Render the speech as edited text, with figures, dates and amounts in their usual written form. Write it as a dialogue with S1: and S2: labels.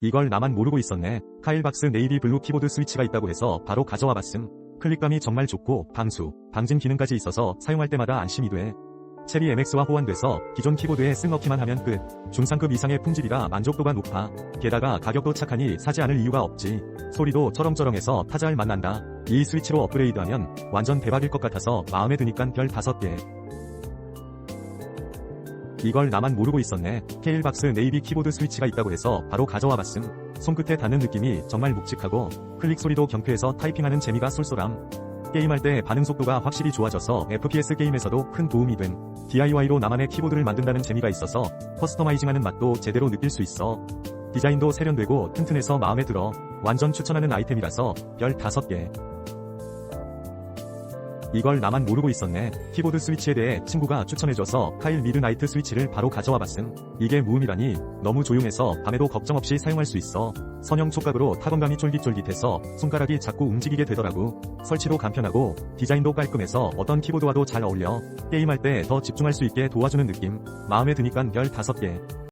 S1: 이걸 나만 모르고 있었네. 카일박스 네이비 블루 키보드 스위치가 있다고 해서 바로 가져와 봤음. 클릭감이 정말 좋고 방수, 방진 기능까지 있어서 사용할 때마다 안심이 돼. 체리 MX와 호환돼서 기존 키보드에 쓸먹기만 하면 끝. 중상급 이상의 품질이라 만족도가 높아. 게다가 가격도 착하니 사지 않을 이유가 없지. 소리도 처렁처렁해서 타자할 맛난다. 이 스위치로 업그레이드하면 완전 대박일 것 같아서 마음에 드니깐 별 5개. 이걸 나만 모르고 있었네. 케일박스 네이비 키보드 스위치가 있다고 해서 바로 가져와 봤음. 손끝에 닿는 느낌이 정말 묵직하고 클릭 소리도 경쾌해서 타이핑하는 재미가 쏠쏠함. 게임할 때 반응 속도가 확실히 좋아져서 FPS 게임에서도 큰 도움이 됨. DIY로 나만의 키보드를 만든다는 재미가 있어서 커스터마이징하는 맛도 제대로 느낄 수 있어. 디자인도 세련되고 튼튼해서 마음에 들어. 완전 추천하는 아이템이라서 별 5개. 이걸 나만 모르고 있었네. 키보드 스위치에 대해 친구가 추천해줘서 카일 미드나이트 스위치를 바로 가져와 봤음. 이게 무음이라니 너무 조용해서 밤에도 걱정 없이 사용할 수 있어. 선형 촉각으로 타건감이 쫄깃쫄깃해서 손가락이 자꾸 움직이게 되더라고. 설치도 간편하고 디자인도 깔끔해서 어떤 키보드와도 잘 어울려. 게임할 때 더 집중할 수 있게 도와주는 느낌. 마음에 드니깐 별 5개.